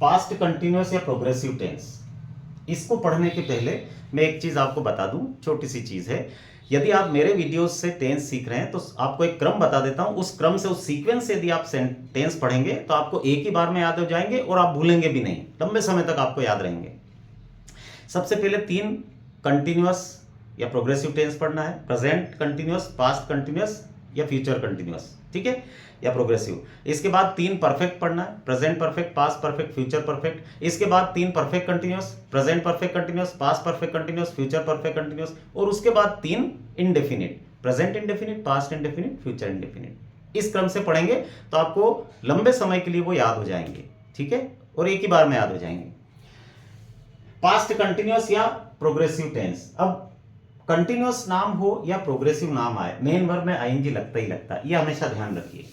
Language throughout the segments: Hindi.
पास्ट कंटिन्यूअस या प्रोग्रेसिव टेंस, इसको पढ़ने के पहले मैं एक चीज आपको बता दूं, छोटी सी चीज है। यदि आप मेरे वीडियोस से टेंस सीख रहे हैं तो आपको एक क्रम बता देता हूं, उस क्रम से, उस सीक्वेंस से यदि आप टेंस पढ़ेंगे तो आपको एक ही बार में याद हो जाएंगे और आप भूलेंगे भी नहीं, लंबे समय तक आपको याद रहेंगे। सबसे पहले 3 कंटिन्यूअस या प्रोग्रेसिव टेंस पढ़ना है, प्रेजेंट कंटिन्यूअस, पास्ट कंटिन्यूअस या फ्यूचर कंटिन्यूअस, ठीक है, या प्रोग्रेसिव। इसके बाद 3 परफेक्ट पढ़ना है, present perfect, past perfect, future perfect. इसके बाद 3 perfect continuous, present perfect continuous, past perfect continuous, future perfect continuous. और उसके बाद 3 indefinite, present indefinite, past indefinite, future indefinite. इस क्रम से पढ़ेंगे तो आपको लंबे समय के लिए वो याद हो जाएंगे, ठीक है, और एक ही बार में याद हो जाएंगे। पास्ट कंटिन्यूअस या प्रोग्रेसिव टेंस। अब कंटिन्यूअस नाम हो या प्रोग्रेसिव नाम आए, मेन वर्ब में आईएनजी लगता ही लगता है, ये हमेशा ध्यान रखिए,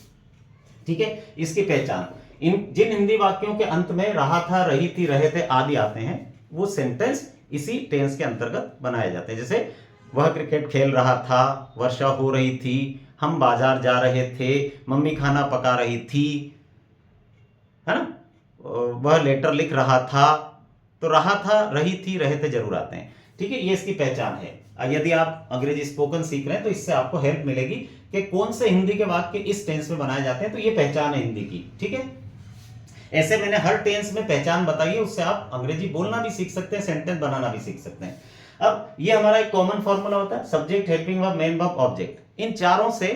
ठीक है। इसकी पहचान, इन जिन हिंदी वाक्यों के अंत में रहा था, रही थी, रहे थे आदि आते हैं, वो सेंटेंस इसी टेंस के अंतर्गत बनाए जाते हैं। जैसे वह क्रिकेट खेल रहा था, वर्षा हो रही थी, हम बाजार जा रहे थे, मम्मी खाना पका रही थी, है ना, वह लेटर लिख रहा था। तो रहा था, रही थी, रहे थे जरूर आते हैं, ठीक है, ये इसकी पहचान है। यदि आप अंग्रेजी स्पोकन सीख रहे हैं तो इससे आपको हेल्प मिलेगी कि कौन से हिंदी के वाक्य इस टेंस में बनाए जाते हैं, तो ये पहचान है हिंदी की, ठीक है। ऐसे मैंने हर टेंस में पहचान बताई है, उससे आप अंग्रेजी बोलना भी सीख सकते हैं, सेंटेंस बनाना भी सीख सकते हैं। अब ये हमारा एक कॉमन फॉर्मूला होता है, subject, helping verb, main verb, object. इन चारों से,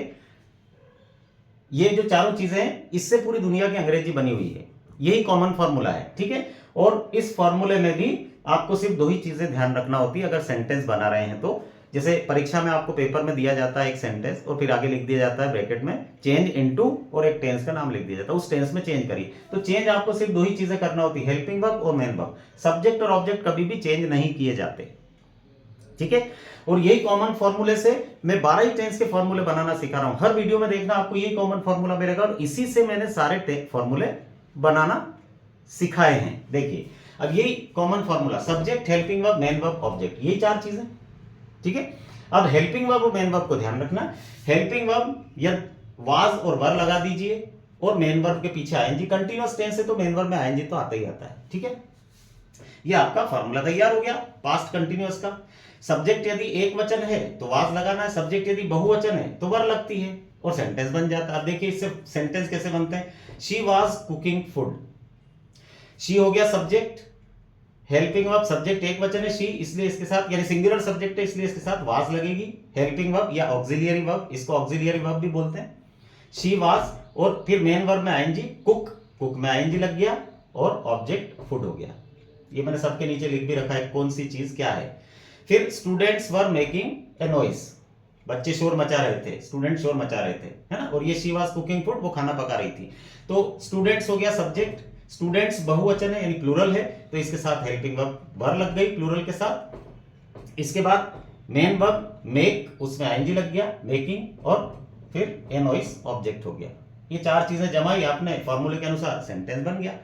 ये जो चारों चीजें हैं, इससे पूरी दुनिया की अंग्रेजी बनी हुई है, यही कॉमन फॉर्मूला है, ठीक है। और इस फॉर्मूले में भी आपको सिर्फ 2 ही चीजें ध्यान रखना होती है अगर सेंटेंस बना रहे हैं तो। जैसे परीक्षा में आपको पेपर में दिया जाता है एक सेंटेंस और फिर आगे लिख दिया जाता है ब्रैकेट में चेंज इनटू और एक टेंस का नाम लिख दिया जाता है, उस टेंस में चेंज करिए। तो चेंज आपको सिर्फ 2 ही चीजें करना होती है, हेल्पिंग वर्ब और मेन वर्ब। सब्जेक्ट और ऑब्जेक्ट कभी भी चेंज नहीं किए जाते, ठीक है। और यही कॉमन फॉर्मूले से मैं 12 ही टेंस के फॉर्मूले बनाना सिखा रहा हूं। हर वीडियो में देखना आपको यही कॉमन फॉर्मूला मिलेगा और इसी से मैंने सारे फॉर्मूले बनाना सिखाए हैं। देखिए, अब यही common formula, subject, helping verb, main verb, object, यही 4 चीजें, ठीक है। अब हेल्पिंग वर्ब और मेन वर्ब को ध्यान रखना। हेल्पिंग वर्ब या वाज और वर लगा दीजिए और मेन वर्ब के पीछे आईएनजी। कंटीन्यूअस टेंस है तो मेन वर्ब में आईएनजी तो आता ही आता है, ठीक है। ये आपका फॉर्मूला तैयार हो गया पास्ट कंटीन्यूअस का। सब्जेक्ट यदि एक वचन है तो वाज लगाना है, सब्जेक्ट यदि बहुवचन है तो वर लगती है और सेंटेंस बन जाता है। अब देखिए इससे सेंटेंस कैसे बनते हैं। She was cooking food, she हो गया सब्जेक्ट, हेल्पिंग वर्ब, सब्जेक्ट एक वचन है शी, इसलिए इसके साथ, यानी सिंगुलर सब्जेक्ट है इसलिए इसके साथ वाज लगेगी। हेल्पिंग वर्ब या ऑक्सिलियरी वर्ब, इसको ऑक्सिलियरी वर्ब भी बोलते हैं। शी वाज, और फिर मेन वर्ब में आईएनजी, कुक, कुक में आईएनजी लग गया और ऑब्जेक्ट फूड हो गया। ये मैंने सबके नीचे लिख भी रखा है कौन सी चीज क्या है। फिर students were making a noise, बच्चे शोर मचा रहे थे, स्टूडेंट शोर मचा रहे थे, है ना। और ये शी वाज कुकिंग फूड, वो खाना पका रही थी। तो स्टूडेंट्स हो गया सब्जेक्ट, स्टूडेंट्स बहुवचन है यानी प्लूरल है तो इसके साथ हेल्पिंग वर्ब वर लग गई प्लूरल के साथ। इसके बाद मेन वर्ब मेक, उसमें आईएनजी लग गया, मेकिंग, और फिर ए नॉइस ऑब्जेक्ट हो गया। ये 4 चीजें जमाई आपने फॉर्मूले के अनुसार, सेंटेंस बन गया।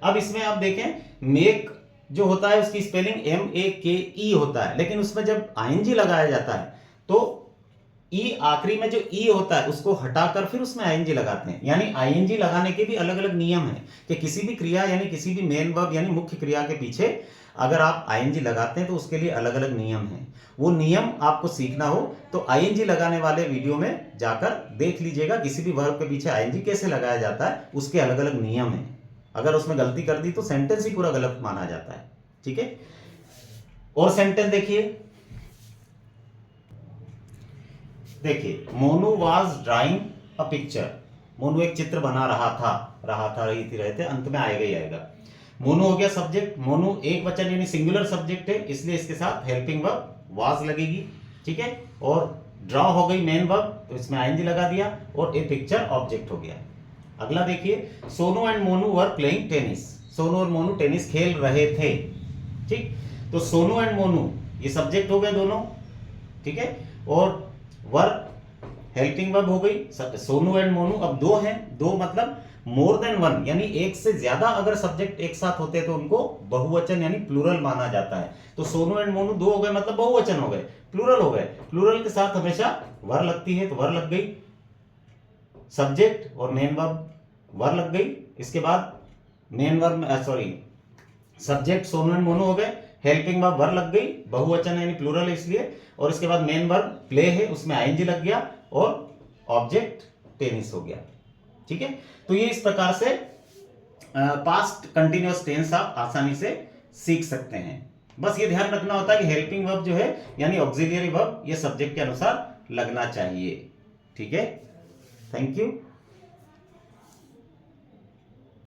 अब इसमें आप देखें मेक जो होता है उसकी स्पेलिंग MEKE होता है, लेकिन उसमें जब आईएनजी लगाया जाता है तो ई आखिरी में जो ई होता है उसको हटाकर फिर उसमें आईएनजी लगाते हैं। यानी आईएनजी लगाने के भी अलग अलग नियम है कि किसी भी क्रिया यानी किसी भी मेन वर्ब यानी मुख्य क्रिया के पीछे अगर आप आईएनजी लगाते हैं तो उसके लिए अलग अलग नियम हैं। वो नियम आपको सीखना हो तो आईएनजी लगाने वाले वीडियो में जाकर देख लीजिएगा, किसी भी वर्ब के पीछे आईएनजी कैसे लगाया जाता है, उसके अलग अलग नियम हैं। अगर उसमें गलती कर दी तो सेंटेंस ही पूरा गलत माना जाता है, ठीक है। और सेंटेंस देखिए Monu was drawing a picture, Monu एक चित्र बना रहा था, रही थी, रहे थे, अंत में आएगा ही आएगा। मोनू हो गया सब्जेक्ट, मोनू एक वचन यानी सिंगुलर सब्जेक्ट है इसलिए इसके साथ हेल्पिंग वर्ब वाज लगेगी, ठीक है। और ड्रॉ हो गई मेन वर्ब तो इसमें आईएनजी लगा दिया और ए पिक्चर ऑब्जेक्ट हो गया। अगला देखिए, Sonu and Monu were playing tennis, Sonu और मोनू टेनिस खेल रहे थे, ठीक। तो सोनू एंड मोनू ये सब्जेक्ट हो गए दोनों, ठीक है। और वर हेल्पिंग वर्ब हो गई, सोनू एंड मोनू अब 2 हैं, 2 मतलब मोर देन 1 यानी एक से ज्यादा अगर सब्जेक्ट एक साथ होते हैं तो उनको बहुवचन यानी प्लूरल माना जाता है। तो सोनू एंड मोनू 2 हो गए मतलब बहुवचन हो गए, प्लूरल हो गए। प्लूरल के साथ हमेशा वर लगती है तो वर लग गई, सब्जेक्ट और मेन वर्ब वर लग गई। इसके बाद main verb sorry subject Sonam mono हो गए, हेल्पिंग वर्ब वर लग गई, बहुवचन यानी प्लूरल है इसलिए, और इसके बाद मेन वर्ब प्ले है उसमें आईएनजी लग गया, और ऑब्जेक्ट टेनिस हो गया। ठीक है, तो ये इस प्रकार से पास्ट कंटिन्यूअस टेंस आप आसानी से सीख सकते हैं। बस ये ध्यान रखना होता है कि हेल्पिंग वर्ब जो है यानी ऑक्सिलियरी वर्ब ये सब्जेक्ट के अनुसार लगना चाहिए। ठीक है, थैंक यू।